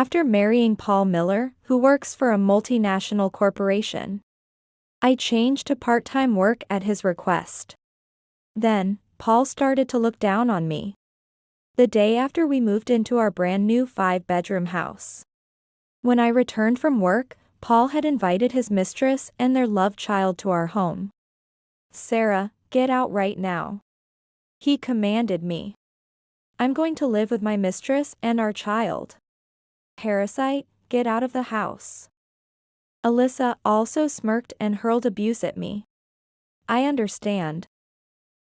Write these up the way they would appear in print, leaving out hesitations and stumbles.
after marrying Paul Miller, who works for a multinational corporation. I changed to part-time work at his request. Then, Paul started to look down on me. The day after we moved into our brand new 5-bedroom house. When I returned from work, Paul had invited his mistress and their love child to our home. "Sarah, get out right now," he commanded me. "I'm going to live with my mistress and our child." "Parasite, get out of the house." Alyssa also smirked and hurled abuse at me. "I understand."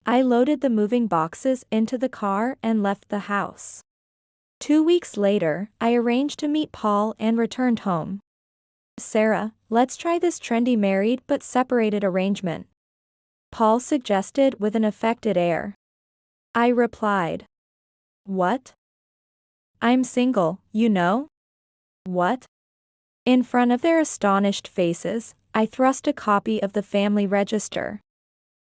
I loaded the moving boxes into the car and left the house. 2 weeks later, I arranged to meet Paul and returned home. "Sarah, let's try this trendy married but separated arrangement," Paul suggested with an affected air. I replied, "What? I'm single, you know." "What?" In front of their astonished faces, I thrust a copy of the family register.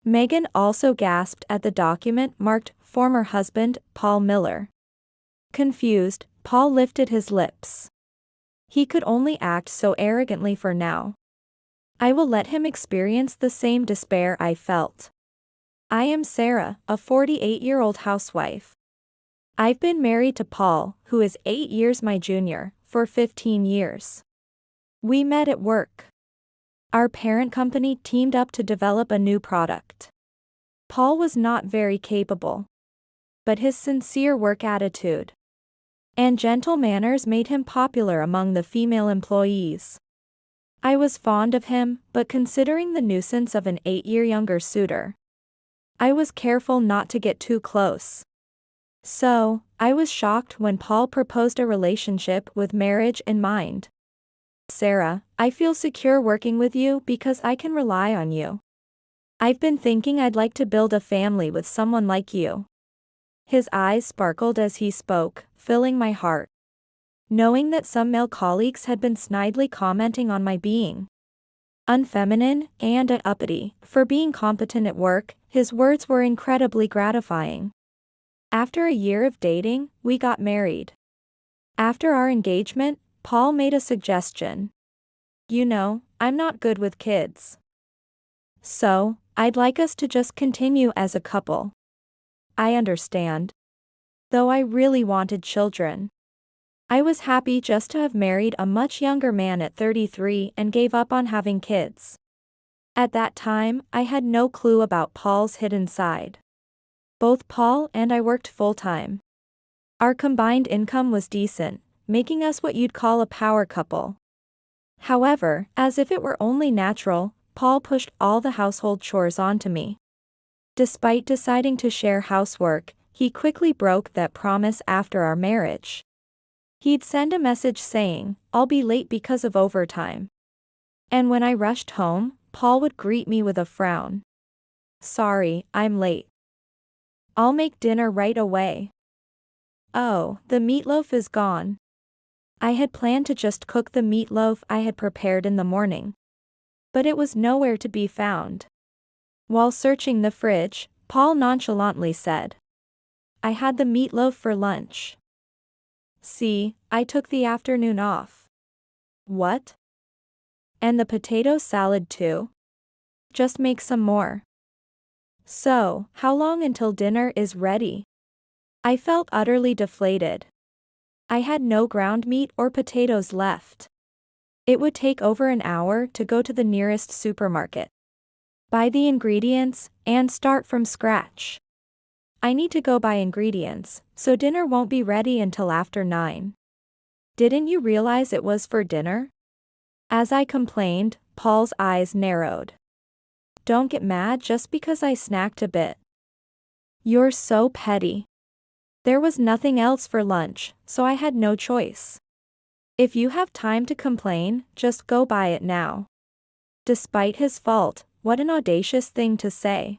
Megan also gasped at the document marked "Former Husband, Paul Miller." Confused, Paul lifted his lips. He could only act so arrogantly for now. I will let him experience the same despair I felt. I am Sarah, a 48-year-old housewife. I've been married to Paul, who is 8 years my junior, for 15 years. We met at work. Our parent company teamed up to develop a new product. Paul was not very capable, but his sincere work attitude and gentle manners made him popular among the female employees. I was fond of him, but considering the nuisance of an 8-year younger suitor, I was careful not to get too close. So, I was shocked when Paul proposed a relationship with marriage in mind. "Sarah, I feel secure working with you because I can rely on you. I've been thinking I'd like to build a family with someone like you." His eyes sparkled as he spoke, filling my heart. Knowing that some male colleagues had been snidely commenting on my being unfeminine and uppity for being competent at work, his words were incredibly gratifying. After a year of dating, we got married. After our engagement, Paul made a suggestion. "You know, I'm not good with kids. So, I'd like us to just continue as a couple." I understand. Though I really wanted children. I was happy just to have married a much younger man at 33 and gave up on having kids. At that time, I had no clue about Paul's hidden side. Both Paul and I worked full-time. Our combined income was decent, making us what you'd call a power couple. However, as if it were only natural, Paul pushed all the household chores onto me. Despite deciding to share housework, he quickly broke that promise after our marriage. He'd send a message saying, "I'll be late because of overtime." And when I rushed home, Paul would greet me with a frown. "Sorry, I'm late. I'll make dinner right away." Oh, the meatloaf is gone. I had planned to just cook the meatloaf I had prepared in the morning. But it was nowhere to be found. While searching the fridge, Paul nonchalantly said, "I had the meatloaf for lunch. See, I took the afternoon off." "What? And the potato salad too? Just make some more." "So, how long until dinner is ready?" I felt utterly deflated. I had no ground meat or potatoes left. It would take over an hour to go to the nearest supermarket, buy the ingredients, and start from scratch. I need to go buy ingredients, so dinner won't be ready until after 9. "Didn't you realize it was for dinner?" As I complained, Paul's eyes narrowed. "Don't get mad just because I snacked a bit. You're so petty. There was nothing else for lunch, so I had no choice. If you have time to complain, just go buy it now." Despite his fault, what an audacious thing to say.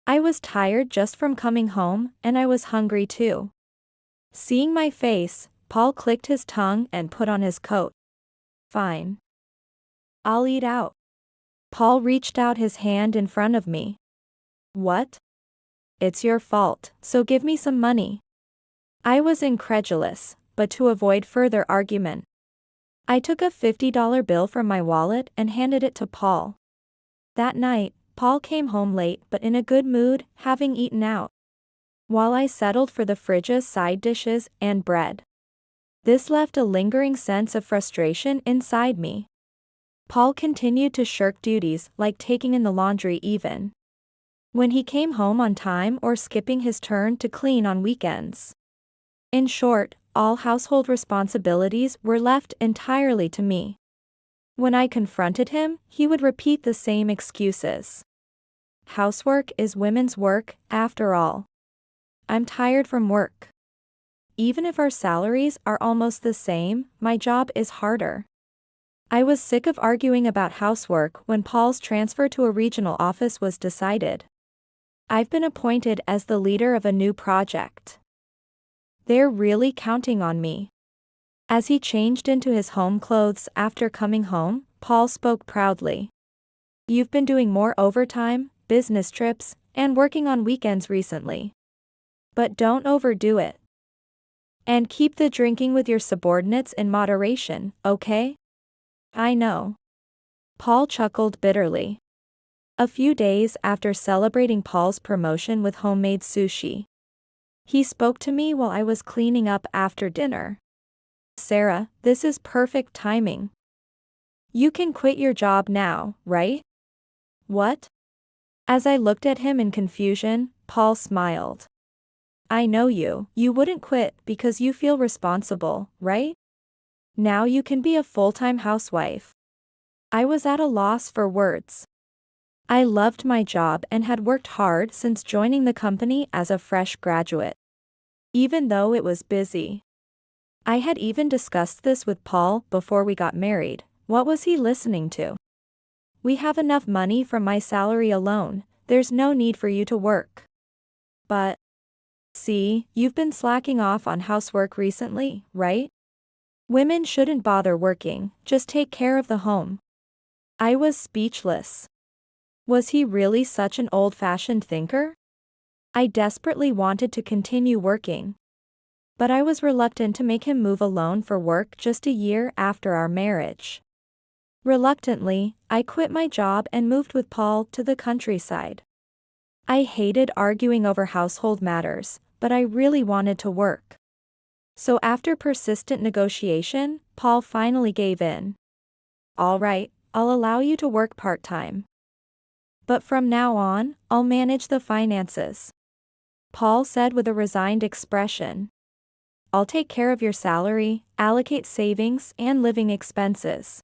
I was tired just from coming home, and I was hungry too. Seeing my face, Paul clicked his tongue and put on his coat. "Fine. I'll eat out." Paul reached out his hand in front of me. "What?" "It's your fault, so give me some money." I was incredulous, but to avoid further argument. I took a $50 bill from my wallet and handed it to Paul. That night, Paul came home late but in a good mood, having eaten out. While I settled for the fridge's side dishes and bread. This left a lingering sense of frustration inside me. Paul continued to shirk duties like taking in the laundry even when he came home on time or skipping his turn to clean on weekends. In short, all household responsibilities were left entirely to me. When I confronted him, he would repeat the same excuses. Housework is women's work, after all. I'm tired from work. Even if our salaries are almost the same, my job is harder. I was sick of arguing about housework when Paul's transfer to a regional office was decided. I've been appointed as the leader of a new project. They're really counting on me. As he changed into his home clothes after coming home, Paul spoke proudly. You've been doing more overtime, business trips, and working on weekends recently. But don't overdo it. And keep the drinking with your subordinates in moderation, okay? I know. Paul chuckled bitterly. A few days after celebrating Paul's promotion with homemade sushi, he spoke to me while I was cleaning up after dinner. Sarah, this is perfect timing. You can quit your job now, right? What? As I looked at him in confusion, Paul smiled. I know you wouldn't quit because you feel responsible, right? Now you can be a full-time housewife. I was at a loss for words. I loved my job and had worked hard since joining the company as a fresh graduate. Even though it was busy. I had even discussed this with Paul before we got married. What was he listening to? We have enough money from my salary alone, there's no need for you to work. But, see, you've been slacking off on housework recently, right? Women shouldn't bother working, just take care of the home. I was speechless. Was he really such an old-fashioned thinker? I desperately wanted to continue working. But I was reluctant to make him move alone for work just a year after our marriage. Reluctantly, I quit my job and moved with Paul to the countryside. I hated arguing over household matters, but I really wanted to work. So after persistent negotiation, Paul finally gave in. All right, I'll allow you to work part-time. But from now on, I'll manage the finances. Paul said with a resigned expression. I'll take care of your salary, allocate savings and living expenses.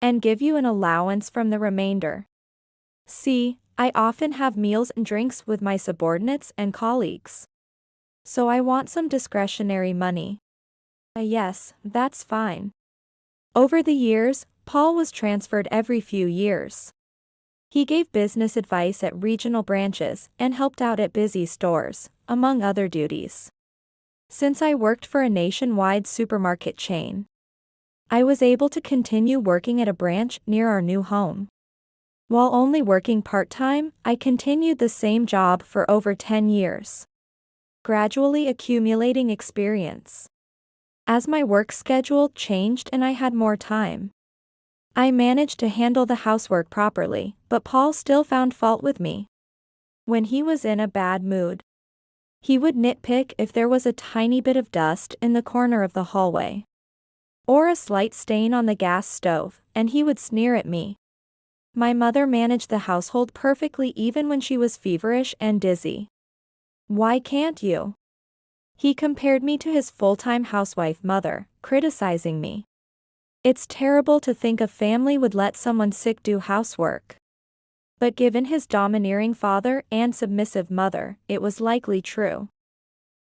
And give you an allowance from the remainder. See, I often have meals and drinks with my subordinates and colleagues. So I want some discretionary money. Yes, that's fine. Over the years, Paul was transferred every few years. He gave business advice at regional branches and helped out at busy stores, among other duties. Since I worked for a nationwide supermarket chain, I was able to continue working at a branch near our new home. While only working part-time, I continued the same job for over 10 years, gradually accumulating experience. As my work schedule changed and I had more time, I managed to handle the housework properly, but Paul still found fault with me. When he was in a bad mood, he would nitpick if there was a tiny bit of dust in the corner of the hallway, or a slight stain on the gas stove, and he would sneer at me. My mother managed the household perfectly even when she was feverish and dizzy. Why can't you? He compared me to his full-time housewife mother, criticizing me. It's terrible to think a family would let someone sick do housework. But given his domineering father and submissive mother, it was likely true.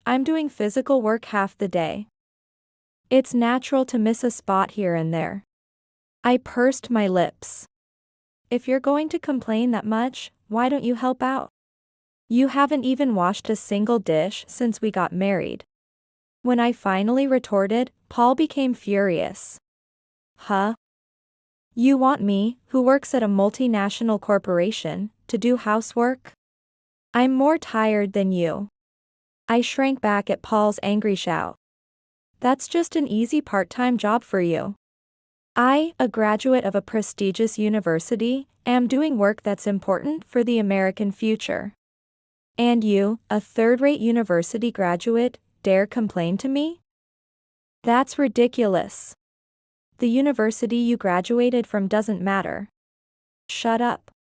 I'm doing physical work half the day. It's natural to miss a spot here and there. I pursed my lips. If you're going to complain that much, why don't you help out? You haven't even washed a single dish since we got married. When I finally retorted, Paul became furious. Huh? You want me, who works at a multinational corporation, to do housework? I'm more tired than you. I shrank back at Paul's angry shout. That's just an easy part-time job for you. I, a graduate of a prestigious university, am doing work that's important for the American future. And you, a third-rate university graduate, dare complain to me? That's ridiculous. The university you graduated from doesn't matter. Shut up.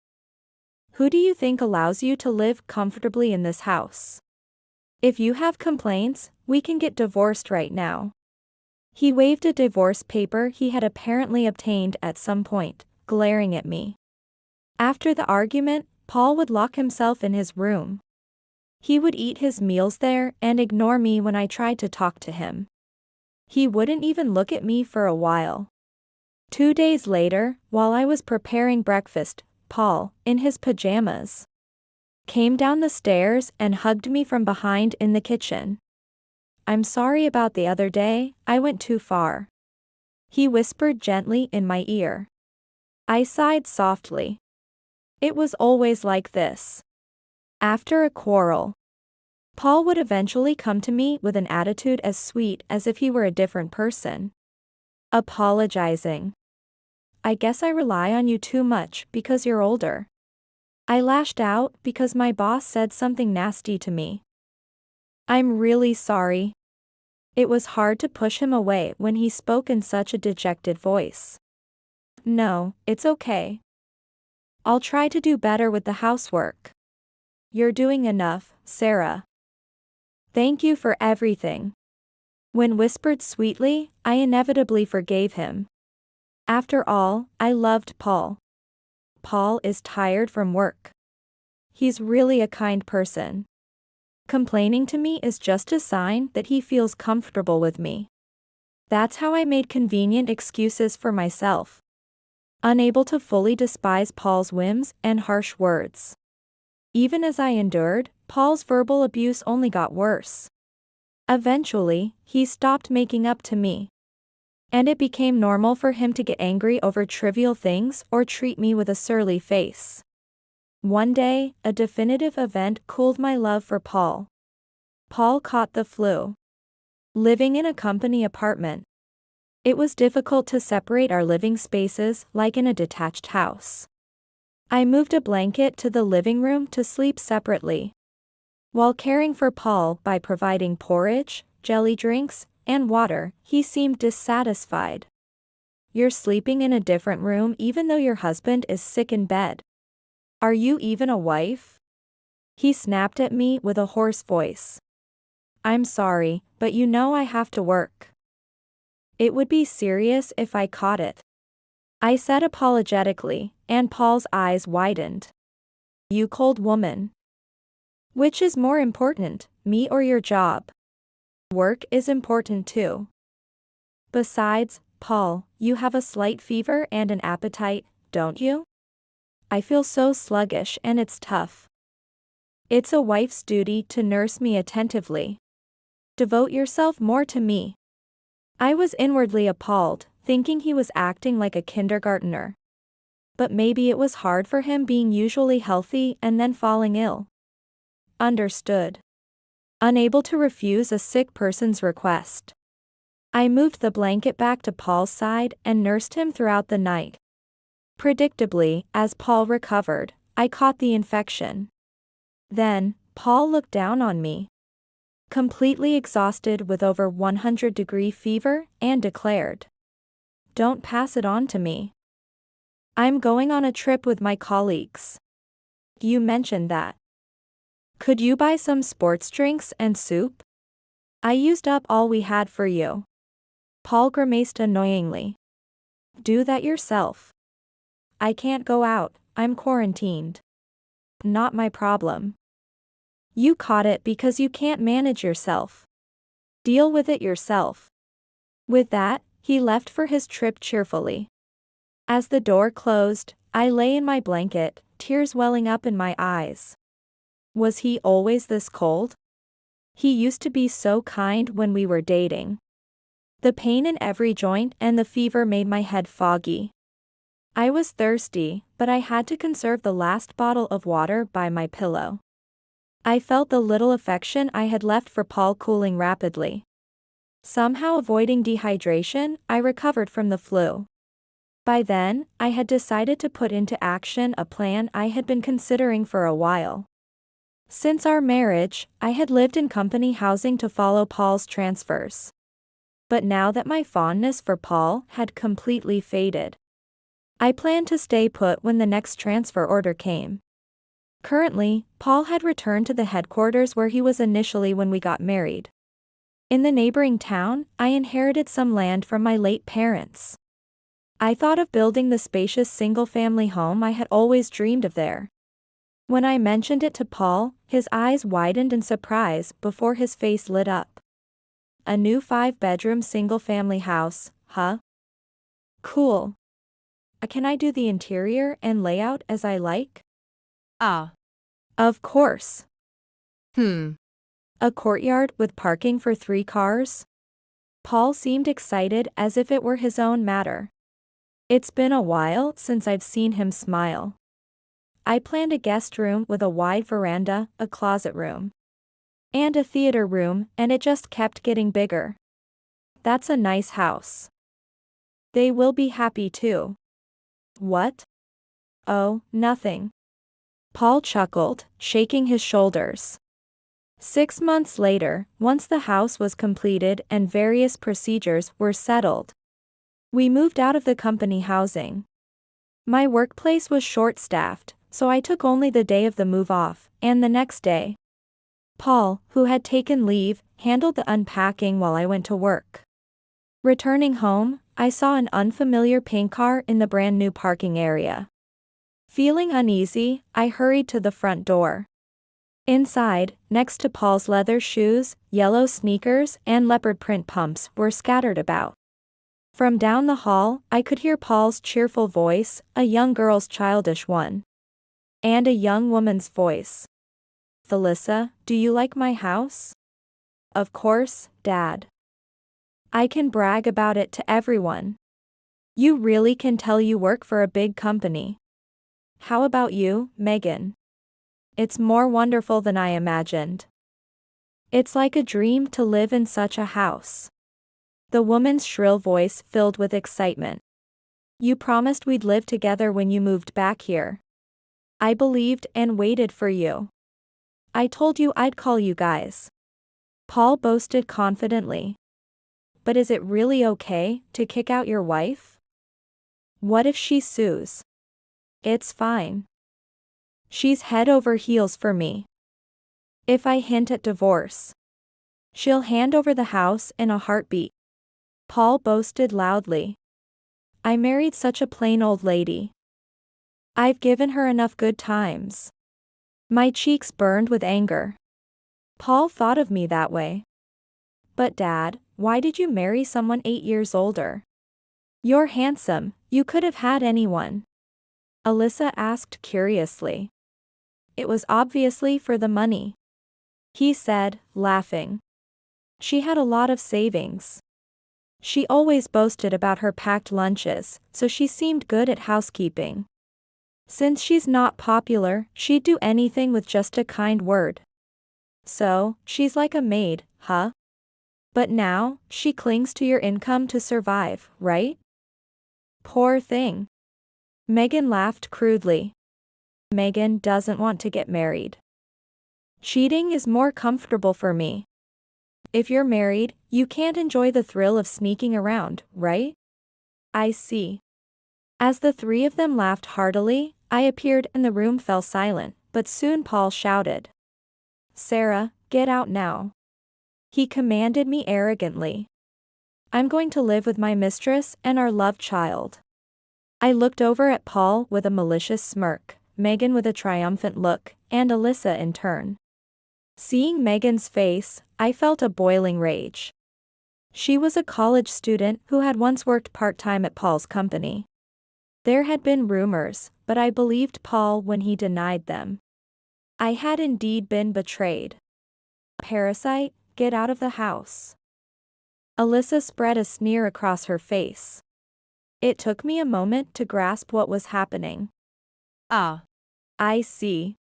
Who do you think allows you to live comfortably in this house? If you have complaints, we can get divorced right now. He waved a divorce paper he had apparently obtained at some point, glaring at me. After the argument, Paul would lock himself in his room. He would eat his meals there and ignore me when I tried to talk to him. He wouldn't even look at me for a while. 2 days later, while I was preparing breakfast, Paul, in his pajamas, came down the stairs and hugged me from behind in the kitchen. I'm sorry about the other day, I went too far. He whispered gently in my ear. I sighed softly. It was always like this. After a quarrel, Paul would eventually come to me with an attitude as sweet as if he were a different person. Apologizing. I guess I rely on you too much because you're older. I lashed out because my boss said something nasty to me. I'm really sorry. It was hard to push him away when he spoke in such a dejected voice. No, it's okay. I'll try to do better with the housework. You're doing enough, Sarah. Thank you for everything. When whispered sweetly, I inevitably forgave him. After all, I loved Paul. Paul is tired from work. He's really a kind person. Complaining to me is just a sign that he feels comfortable with me. That's how I made convenient excuses for myself. Unable to fully despise Paul's whims and harsh words. Even as I endured, Paul's verbal abuse only got worse. Eventually, he stopped making up to me. And it became normal for him to get angry over trivial things or treat me with a surly face. One day, a definitive event cooled my love for Paul. Paul caught the flu. Living in a company apartment, it was difficult to separate our living spaces like in a detached house. I moved a blanket to the living room to sleep separately. While caring for Paul by providing porridge, jelly drinks, and water, he seemed dissatisfied. You're sleeping in a different room even though your husband is sick in bed. Are you even a wife? He snapped at me with a hoarse voice. I'm sorry, but you know I have to work. It would be serious if I caught it. I said apologetically, and Paul's eyes widened. You cold woman. Which is more important, me or your job? Work is important too. Besides, Paul, you have a slight fever and an appetite, don't you? I feel so sluggish and it's tough. It's a wife's duty to nurse me attentively. Devote yourself more to me. I was inwardly appalled, thinking he was acting like a kindergartner. But maybe it was hard for him being usually healthy and then falling ill. Understood. Unable to refuse a sick person's request, I moved the blanket back to Paul's side and nursed him throughout the night. Predictably, as Paul recovered, I caught the infection. Then, Paul looked down on me, completely exhausted with over 100-degree fever, and declared, "Don't pass it on to me. I'm going on a trip with my colleagues. You mentioned that. Could you buy some sports drinks and soup? I used up all we had for you." Paul grimaced annoyingly. Do that yourself. I can't go out, I'm quarantined. Not my problem. You caught it because you can't manage yourself. Deal with it yourself. With that, he left for his trip cheerfully. As the door closed, I lay in my blanket, tears welling up in my eyes. Was he always this cold? He used to be so kind when we were dating. The pain in every joint and the fever made my head foggy. I was thirsty, but I had to conserve the last bottle of water by my pillow. I felt the little affection I had left for Paul cooling rapidly. Somehow avoiding dehydration, I recovered from the flu. By then, I had decided to put into action a plan I had been considering for a while. Since our marriage, I had lived in company housing to follow Paul's transfers. But now that my fondness for Paul had completely faded, I planned to stay put when the next transfer order came. Currently, Paul had returned to the headquarters where he was initially when we got married. In the neighboring town, I inherited some land from my late parents. I thought of building the spacious single-family home I had always dreamed of there. When I mentioned it to Paul, his eyes widened in surprise before his face lit up. A new 5-bedroom single-family house, huh? Cool. Can I do the interior and layout as I like? Of course. A courtyard with parking for 3 cars? Paul seemed excited as if it were his own matter. It's been a while since I've seen him smile. I planned a guest room with a wide veranda, a closet room, and a theater room, and it just kept getting bigger. That's a nice house. They will be happy too. What? Oh, nothing. Paul chuckled, shaking his shoulders. 6 months later, once the house was completed and various procedures were settled, we moved out of the company housing. My workplace was short-staffed, so I took only the day of the move off, and the next day. Paul, who had taken leave, handled the unpacking while I went to work. Returning home, I saw an unfamiliar pink car in the brand new parking area. Feeling uneasy, I hurried to the front door. Inside, next to Paul's leather shoes, yellow sneakers and leopard print pumps were scattered about. From down the hall, I could hear Paul's cheerful voice, a young girl's childish one, and a young woman's voice. Felissa, do you like my house? Of course, Dad. I can brag about it to everyone. You really can tell you work for a big company. How about you, Megan? It's more wonderful than I imagined. It's like a dream to live in such a house. The woman's shrill voice filled with excitement. You promised we'd live together when you moved back here. I believed and waited for you. I told you I'd call you guys. Paul boasted confidently. But is it really okay to kick out your wife? What if she sues? It's fine. She's head over heels for me. If I hint at divorce, she'll hand over the house in a heartbeat. Paul boasted loudly. I married such a plain old lady. I've given her enough good times. My cheeks burned with anger. Paul thought of me that way. But Dad, why did you marry someone 8 years older? You're handsome, you could have had anyone. Alyssa asked curiously. It was obviously for the money. He said, laughing. She had a lot of savings. She always boasted about her packed lunches, so she seemed good at housekeeping. Since she's not popular, she'd do anything with just a kind word. So, she's like a maid, huh? But now, she clings to your income to survive, right? Poor thing. Megan laughed crudely. Megan doesn't want to get married. Cheating is more comfortable for me. If you're married, you can't enjoy the thrill of sneaking around, right? I see. As the 3 of them laughed heartily, I appeared and the room fell silent, but soon Paul shouted. Sarah, get out now. He commanded me arrogantly. I'm going to live with my mistress and our love child. I looked over at Paul with a malicious smirk, Megan with a triumphant look, and Alyssa in turn. Seeing Megan's face, I felt a boiling rage. She was a college student who had once worked part-time at Paul's company. There had been rumors, but I believed Paul when he denied them. I had indeed been betrayed. Parasite, get out of the house. Alyssa spread a sneer across her face. It took me a moment to grasp what was happening. I see.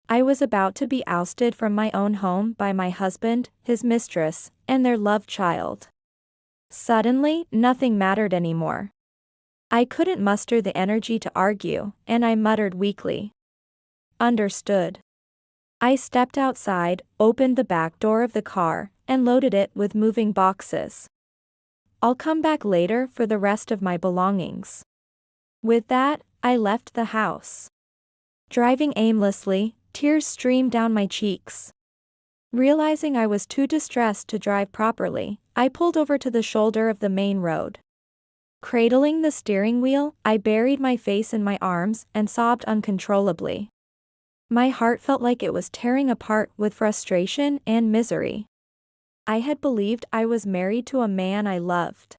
I was about to be ousted from my own home by my husband, his mistress, and their loved child. Suddenly, nothing mattered anymore. I couldn't muster the energy to argue, and I muttered weakly. Understood. I stepped outside, opened the back door of the car, and loaded it with moving boxes. I'll come back later for the rest of my belongings. With that, I left the house. Driving aimlessly, tears streamed down my cheeks. Realizing I was too distressed to drive properly, I pulled over to the shoulder of the main road. Cradling the steering wheel, I buried my face in my arms and sobbed uncontrollably. My heart felt like it was tearing apart with frustration and misery. I had believed I was married to a man I loved.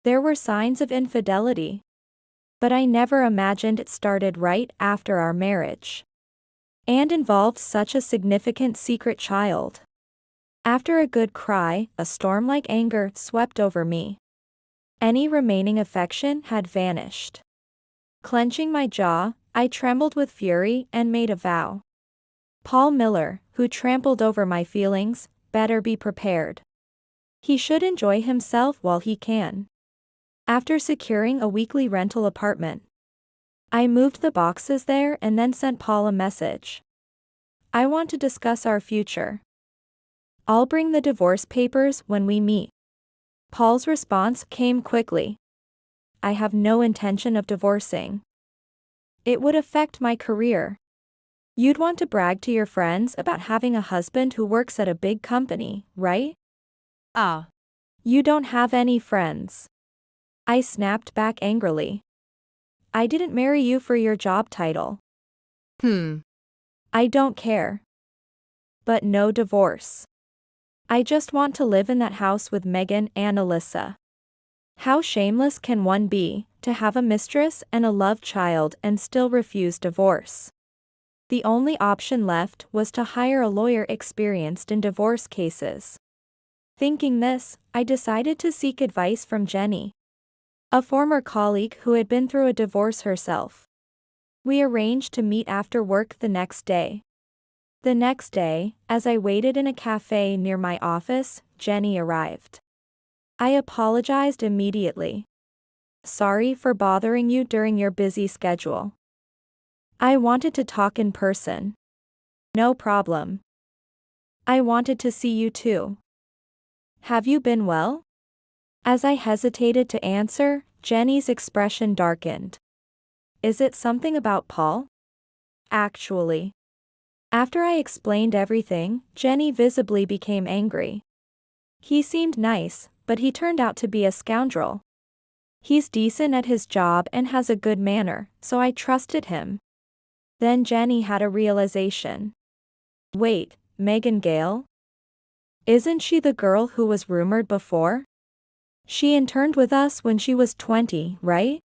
There were signs of infidelity. But I never imagined it started right after our marriage. And involved such a significant secret child. After a good cry, a storm-like anger swept over me. Any remaining affection had vanished. Clenching my jaw, I trembled with fury and made a vow. Paul Miller, who trampled over my feelings, better be prepared. He should enjoy himself while he can. After securing a weekly rental apartment, I moved the boxes there and then sent Paul a message. I want to discuss our future. I'll bring the divorce papers when we meet. Paul's response came quickly. I have no intention of divorcing. It would affect my career. You'd want to brag to your friends about having a husband who works at a big company, right? Ah. You don't have any friends. I snapped back angrily. I didn't marry you for your job title. I don't care. But no divorce. I just want to live in that house with Megan and Alyssa. How shameless can one be, to have a mistress and a loved child and still refuse divorce? The only option left was to hire a lawyer experienced in divorce cases. Thinking this, I decided to seek advice from Jenny, a former colleague who had been through a divorce herself. We arranged to meet after work the next day. The next day, as I waited in a cafe near my office, Jenny arrived. I apologized immediately. Sorry for bothering you during your busy schedule. I wanted to talk in person. No problem. I wanted to see you too. Have you been well? As I hesitated to answer, Jenny's expression darkened. Is it something about Paul? Actually. After I explained everything, Jenny visibly became angry. He seemed nice, but he turned out to be a scoundrel. He's decent at his job and has a good manner, so I trusted him. Then Jenny had a realization. Wait, Megan Gale? Isn't she the girl who was rumored before? She interned with us when she was 20, right?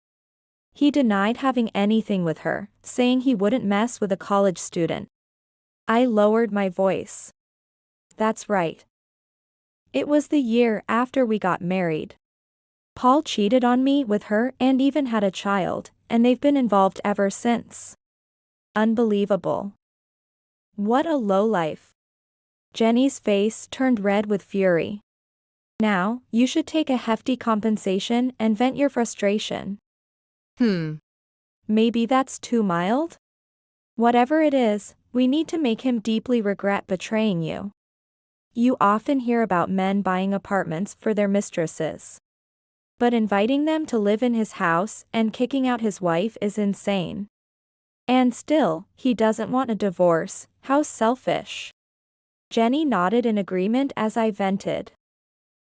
He denied having anything with her, saying he wouldn't mess with a college student. I lowered my voice. That's right. It was the year after we got married. Paul cheated on me with her and even had a child, and they've been involved ever since. Unbelievable. What a lowlife. Jenny's face turned red with fury. Now, you should take a hefty compensation and vent your frustration. Maybe that's too mild? Whatever it is, we need to make him deeply regret betraying you. You often hear about men buying apartments for their mistresses. But inviting them to live in his house and kicking out his wife is insane. And still, he doesn't want a divorce. How selfish. Jenny nodded in agreement as I vented.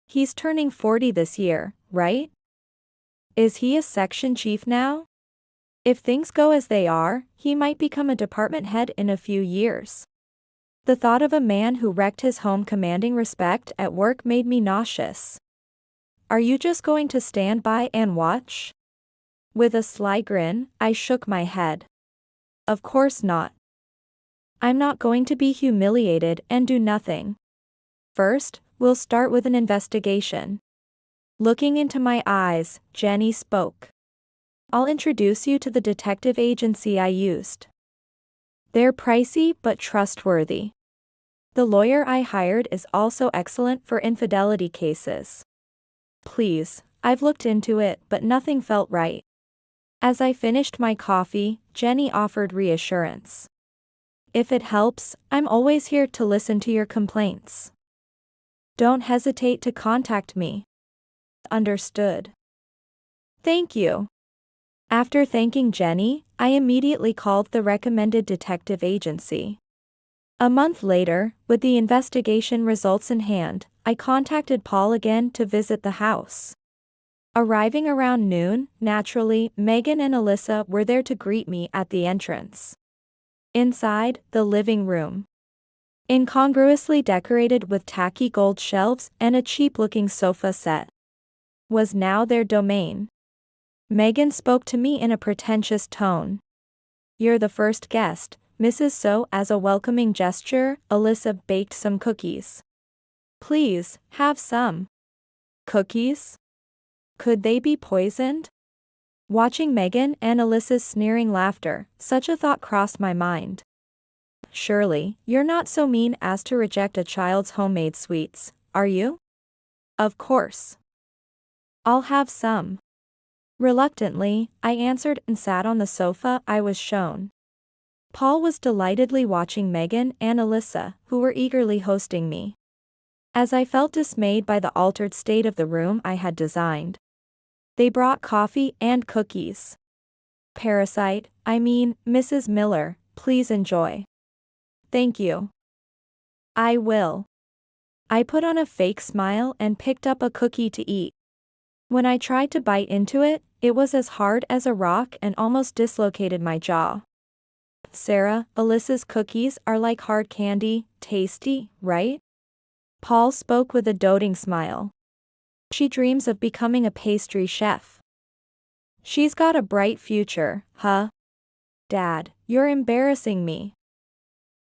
He's turning 40 this year, right? Is he a section chief now? If things go as they are, he might become a department head in a few years. The thought of a man who wrecked his home commanding respect at work made me nauseous. Are you just going to stand by and watch? With a sly grin, I shook my head. Of course not. I'm not going to be humiliated and do nothing. First, we'll start with an investigation. Looking into my eyes, Jenny spoke. I'll introduce you to the detective agency I used. They're pricey but trustworthy. The lawyer I hired is also excellent for infidelity cases. Please, I've looked into it, but nothing felt right. As I finished my coffee, Jenny offered reassurance. If it helps, I'm always here to listen to your complaints. Don't hesitate to contact me. Understood. Thank you. After thanking Jenny, I immediately called the recommended detective agency. A month later, with the investigation results in hand, I contacted Paul again to visit the house. Arriving around noon, naturally, Megan and Alyssa were there to greet me at the entrance. Inside, the living room, incongruously decorated with tacky gold shelves and a cheap-looking sofa set, was now their domain. Megan spoke to me in a pretentious tone. "You're the first guest, Mrs. So." As a welcoming gesture, Alyssa baked some cookies. "Please, have some." Cookies? Could they be poisoned? Watching Megan and Alyssa's sneering laughter, such a thought crossed my mind. Surely, you're not so mean as to reject a child's homemade sweets, are you? Of course. I'll have some. Reluctantly, I answered and sat on the sofa I was shown. Paul was delightedly watching Megan and Alyssa, who were eagerly hosting me. As I felt dismayed by the altered state of the room I had designed, they brought coffee and cookies. "Parasite, Mrs. Miller, please enjoy." "Thank you. I will." I put on a fake smile and picked up a cookie to eat. When I tried to bite into it, it was as hard as a rock and almost dislocated my jaw. "Sarah, Alyssa's cookies are like hard candy, tasty, right?" Paul spoke with a doting smile. "She dreams of becoming a pastry chef. She's got a bright future, huh?" "Dad, you're embarrassing me."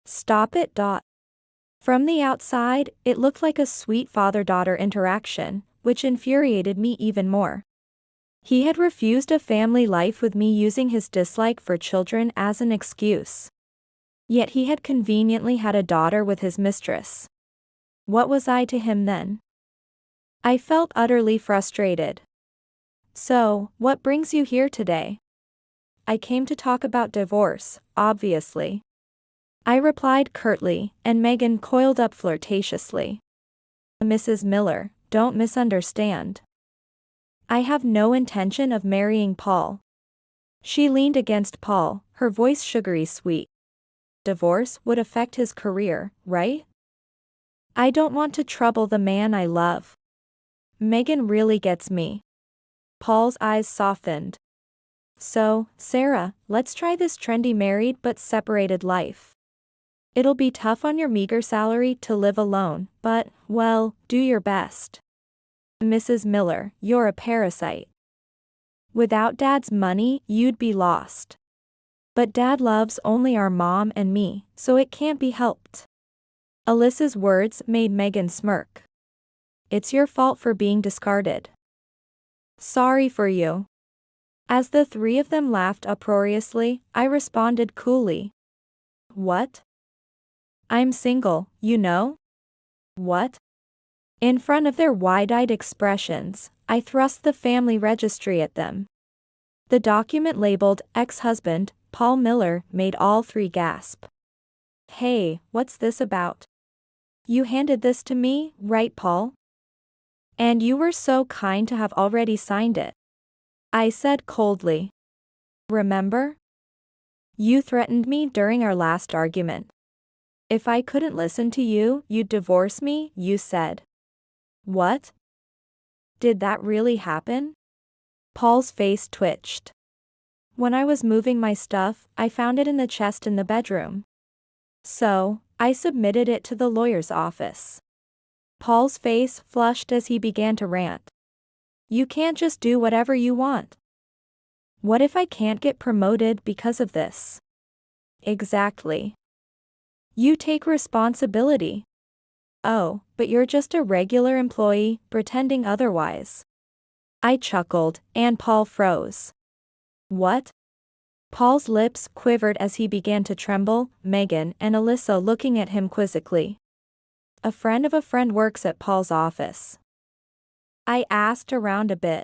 "Stop it. From the outside, it looked like a sweet father-daughter interaction, which infuriated me even more. He had refused a family life with me, using his dislike for children as an excuse. Yet he had conveniently had a daughter with his mistress. What was I to him then? I felt utterly frustrated. "So, what brings you here today?" "I came to talk about divorce, obviously." I replied curtly, and Megan coiled up flirtatiously. "Mrs. Miller, don't misunderstand. I have no intention of marrying Paul." She leaned against Paul, her voice sugary sweet. "Divorce would affect his career, right?" "I don't want to trouble the man I love." Megan really gets me. Paul's eyes softened. "So, Sarah, let's try this trendy married but separated life. It'll be tough on your meager salary to live alone, but, well, do your best." "Mrs. Miller, you're a parasite. Without Dad's money, you'd be lost. But Dad loves only our mom and me, so it can't be helped." Alyssa's words made Megan smirk. "It's your fault for being discarded." "Sorry for you." As the three of them laughed uproariously, I responded coolly. "What? I'm single, you know." "What?" In front of their wide-eyed expressions, I thrust the family registry at them. The document labeled ex-husband, Paul Miller, made all three gasp. "Hey, what's this about? You handed this to me, right, Paul? And you were so kind to have already signed it." I said coldly. "Remember? You threatened me during our last argument. If I couldn't listen to you, you'd divorce me, you said." "What? Did that really happen?" Paul's face twitched. "When I was moving my stuff, I found it in the chest in the bedroom. So, I submitted it to the lawyer's office." Paul's face flushed as he began to rant. "You can't just do whatever you want. What if I can't get promoted because of this?" "Exactly. You take responsibility." "Oh, but you're just a regular employee, pretending otherwise." I chuckled, and Paul froze. "What? Paul's lips quivered as he began to tremble, Megan and Alyssa looking at him quizzically. A friend of a friend works at Paul's office. I asked around a bit.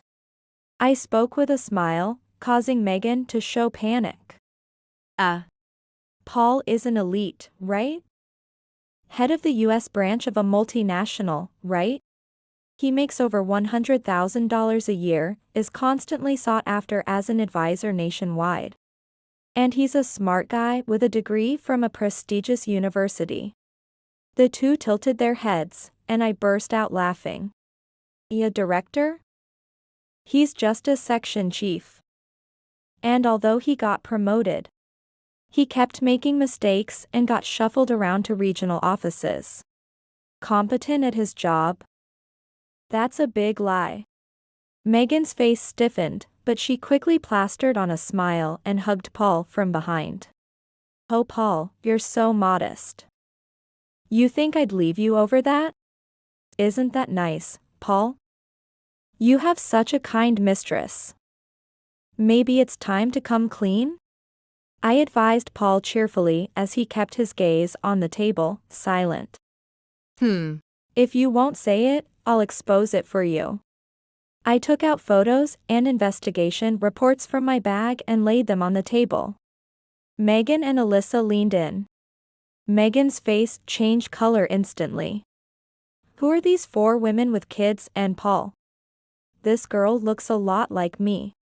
I spoke with a smile, causing Megan to show panic. Paul is an elite, right? Head of the US branch of a multinational, right? He makes over $100,000 a year, is constantly sought after as an advisor nationwide. And he's a smart guy with a degree from a prestigious university. The two tilted their heads, and I burst out laughing. A director? He's just a section chief. And although he got promoted, he kept making mistakes and got shuffled around to regional offices. Competent at his job? That's a big lie. Megan's face stiffened, but she quickly plastered on a smile and hugged Paul from behind. Oh Paul, you're so modest. You think I'd leave you over that? Isn't that nice, Paul? You have such a kind mistress. Maybe it's time to come clean? I advised Paul cheerfully as he kept his gaze on the table, silent. If you won't say it, I'll expose it for you. I took out photos and investigation reports from my bag and laid them on the table. Megan and Alyssa leaned in. Megan's face changed color instantly. Who are these four women with kids and Paul? This girl looks a lot like me.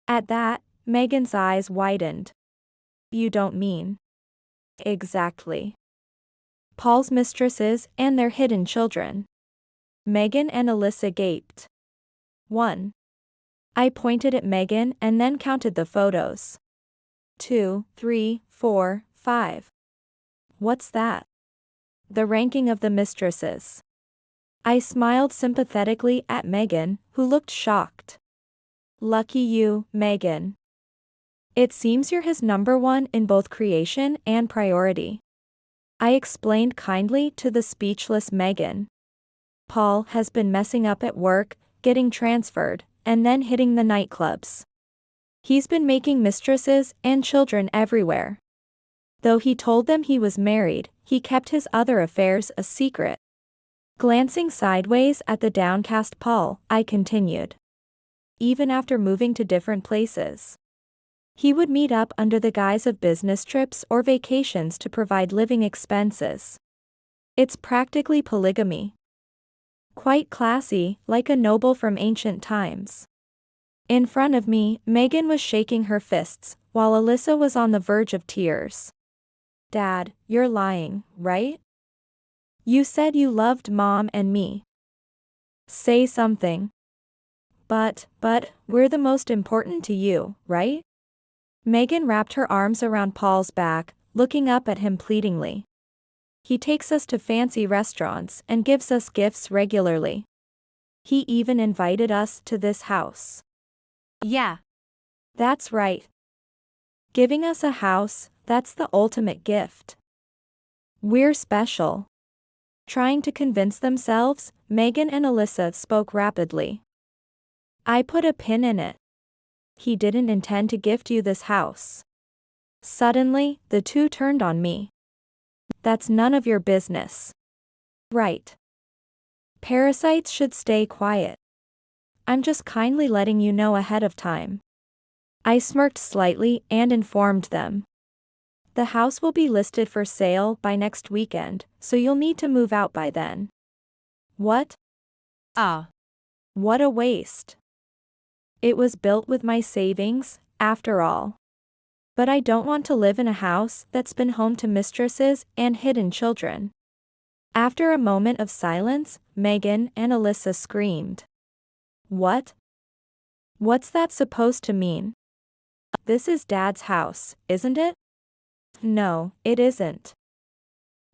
At that, Megan's eyes widened. You don't mean? Exactly. Paul's mistresses and their hidden children. Megan and Alyssa gaped. 1. I pointed at Megan and then counted the photos. 2, 3, 4, 5. What's that? The ranking of the mistresses. I smiled sympathetically at Megan, who looked shocked. Lucky you, Megan. It seems you're his number one in both creation and priority. I explained kindly to the speechless Megan. Paul has been messing up at work, getting transferred, and then hitting the nightclubs. He's been making mistresses and children everywhere. Though he told them he was married, he kept his other affairs a secret. Glancing sideways at the downcast Paul, I continued. Even after moving to different places, he would meet up under the guise of business trips or vacations to provide living expenses. It's practically polygamy. Quite classy, like a noble from ancient times. In front of me, Megan was shaking her fists, while Alyssa was on the verge of tears. Dad, you're lying, right? You said you loved Mom and me. Say something. But, we're the most important to you, right? Megan wrapped her arms around Paul's back, looking up at him pleadingly. He takes us to fancy restaurants and gives us gifts regularly. He even invited us to this house. Yeah. That's right. Giving us a house, that's the ultimate gift. We're special. Trying to convince themselves, Megan and Alyssa spoke rapidly. I put a pin in it. He didn't intend to gift you this house. Suddenly, the two turned on me. That's none of your business. Right. Parasites should stay quiet. I'm just kindly letting you know ahead of time. I smirked slightly and informed them. The house will be listed for sale by next weekend, so you'll need to move out by then. What? What a waste. It was built with my savings, after all. But I don't want to live in a house that's been home to mistresses and hidden children. After a moment of silence, Megan and Alyssa screamed. What? What's that supposed to mean? This is Dad's house, isn't it? No, it isn't.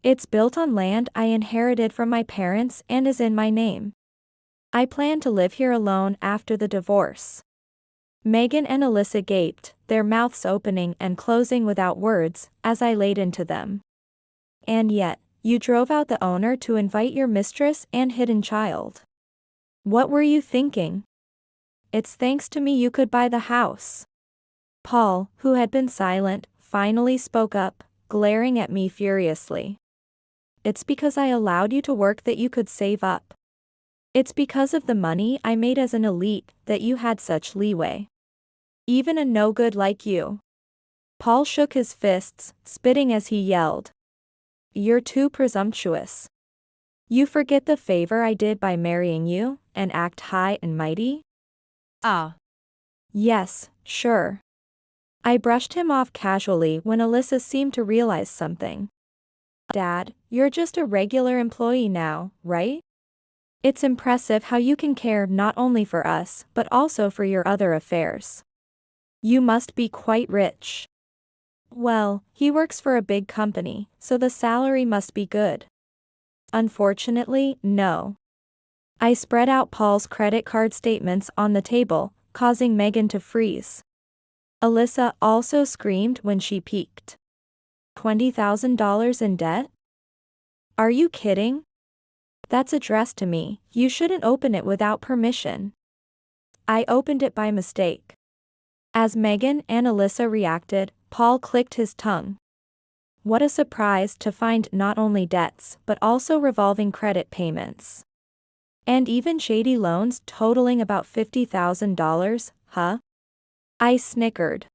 It's built on land I inherited from my parents and is in my name. I plan to live here alone after the divorce. Megan and Alyssa gaped, their mouths opening and closing without words, as I laid into them. And yet, you drove out the owner to invite your mistress and hidden child. What were you thinking? It's thanks to me you could buy the house. Paul, who had been silent, finally spoke up, glaring at me furiously. It's because I allowed you to work that you could save up. It's because of the money I made as an elite that you had such leeway. Even a no-good like you. Paul shook his fists, spitting as he yelled. You're too presumptuous. You forget the favor I did by marrying you, and act high and mighty? Ah. Yes, sure. I brushed him off casually when Alyssa seemed to realize something. Dad, you're just a regular employee now, right? It's impressive how you can care not only for us, but also for your other affairs. You must be quite rich. Well, he works for a big company, so the salary must be good. Unfortunately, no. I spread out Paul's credit card statements on the table, causing Megan to freeze. Alyssa also screamed when she peeked. $20,000 in debt? Are you kidding? That's addressed to me, you shouldn't open it without permission. I opened it by mistake. As Megan and Alyssa reacted, Paul clicked his tongue. What a surprise to find not only debts but also revolving credit payments. And even shady loans totaling about $50,000, huh? I snickered.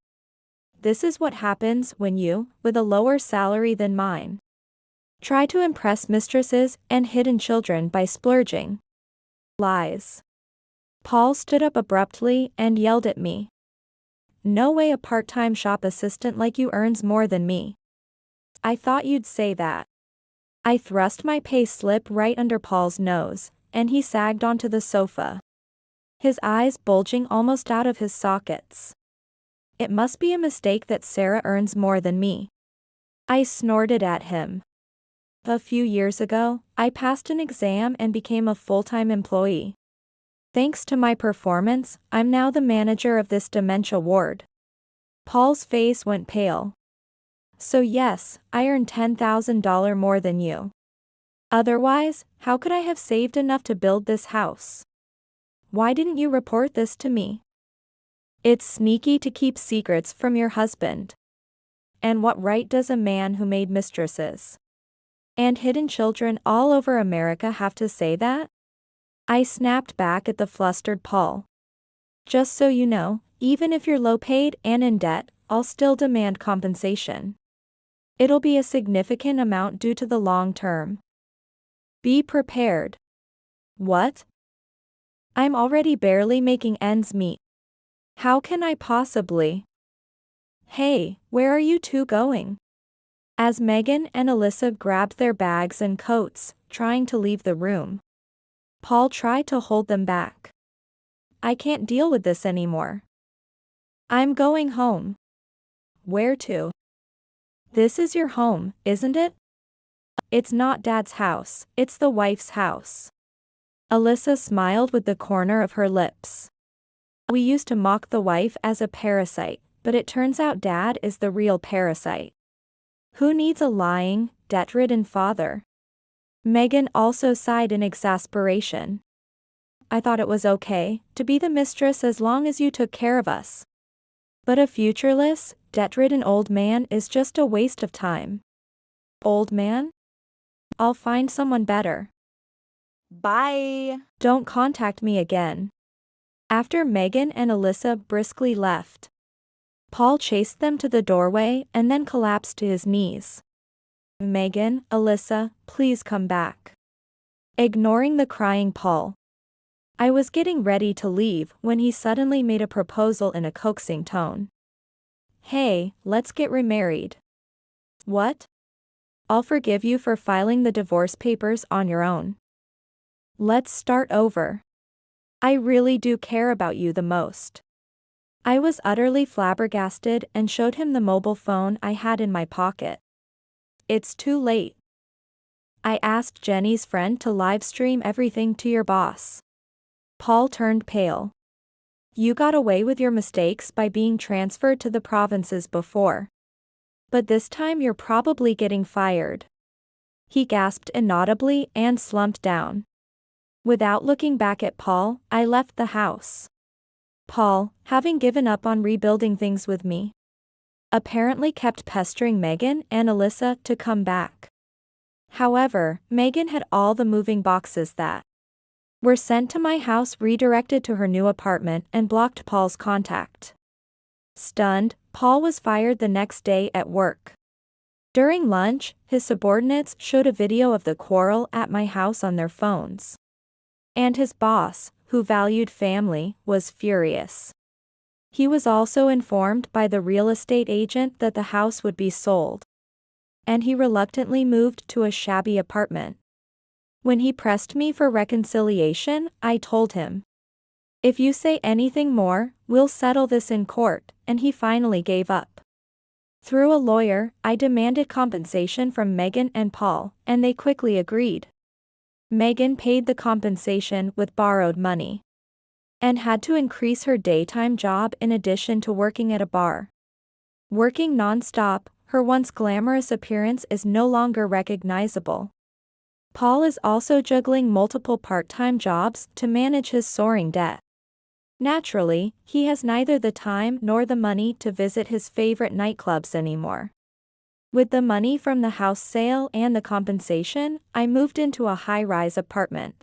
This is what happens when you, with a lower salary than mine, try to impress mistresses and hidden children by splurging. Lies. Paul stood up abruptly and yelled at me. No way a part-time shop assistant like you earns more than me. I thought you'd say that. I thrust my pay slip right under Paul's nose, and he sagged onto the sofa. His eyes bulging almost out of his sockets. It must be a mistake that Sarah earns more than me. I snorted at him. A few years ago, I passed an exam and became a full-time employee. Thanks to my performance, I'm now the manager of this dementia ward. Paul's face went pale. So yes, I earn $10,000 more than you. Otherwise, how could I have saved enough to build this house? Why didn't you report this to me? It's sneaky to keep secrets from your husband. And what right does a man who made mistresses and hidden children all over America have to say that? I snapped back at the flustered Paul. Just so you know, even if you're low-paid and in debt, I'll still demand compensation. It'll be a significant amount due to the long term. Be prepared. What? I'm already barely making ends meet. How can I possibly? Hey, where are you two going? As Megan and Alyssa grabbed their bags and coats, trying to leave the room, Paul tried to hold them back. I can't deal with this anymore. I'm going home. Where to? This is your home, isn't it? It's not Dad's house, it's the wife's house. Alyssa smiled with the corner of her lips. We used to mock the wife as a parasite, but it turns out Dad is the real parasite. Who needs a lying, debt-ridden father? Megan also sighed in exasperation. I thought it was okay to be the mistress as long as you took care of us. But a futureless, debt-ridden old man is just a waste of time. Old man? I'll find someone better. Bye. Don't contact me again. After Megan and Alyssa briskly left, Paul chased them to the doorway and then collapsed to his knees. Megan, Alyssa, please come back. Ignoring the crying Paul. I was getting ready to leave when he suddenly made a proposal in a coaxing tone. Hey, let's get remarried. What? I'll forgive you for filing the divorce papers on your own. Let's start over. I really do care about you the most. I was utterly flabbergasted and showed him the mobile phone I had in my pocket. It's too late. I asked Jenny's friend to live stream everything to your boss. Paul turned pale. You got away with your mistakes by being transferred to the provinces before. But this time you're probably getting fired. He gasped inaudibly and slumped down. Without looking back at Paul, I left the house. Paul, having given up on rebuilding things with me, apparently kept pestering Megan and Alyssa to come back. However, Megan had all the moving boxes that were sent to my house redirected to her new apartment and blocked Paul's contact. Stunned, Paul was fired the next day at work. During lunch, his subordinates showed a video of the quarrel at my house on their phones. And his boss, who valued family, was furious. He was also informed by the real estate agent that the house would be sold, and he reluctantly moved to a shabby apartment. When he pressed me for reconciliation, I told him, "If you say anything more, we'll settle this in court," and he finally gave up. Through a lawyer, I demanded compensation from Megan and Paul, and they quickly agreed. Megan paid the compensation with borrowed money and had to increase her daytime job in addition to working at a bar. Working non-stop, her once glamorous appearance is no longer recognizable. Paul is also juggling multiple part-time jobs to manage his soaring debt. Naturally, he has neither the time nor the money to visit his favorite nightclubs anymore. With the money from the house sale and the compensation, I moved into a high-rise apartment.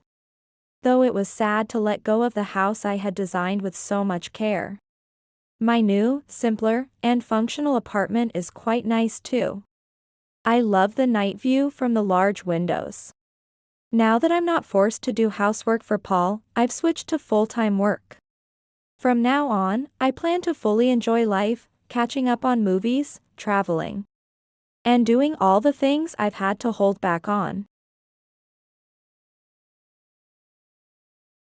Though it was sad to let go of the house I had designed with so much care. My new, simpler, and functional apartment is quite nice too. I love the night view from the large windows. Now that I'm not forced to do housework for Paul, I've switched to full-time work. From now on, I plan to fully enjoy life, catching up on movies, traveling, and doing all the things I've had to hold back on.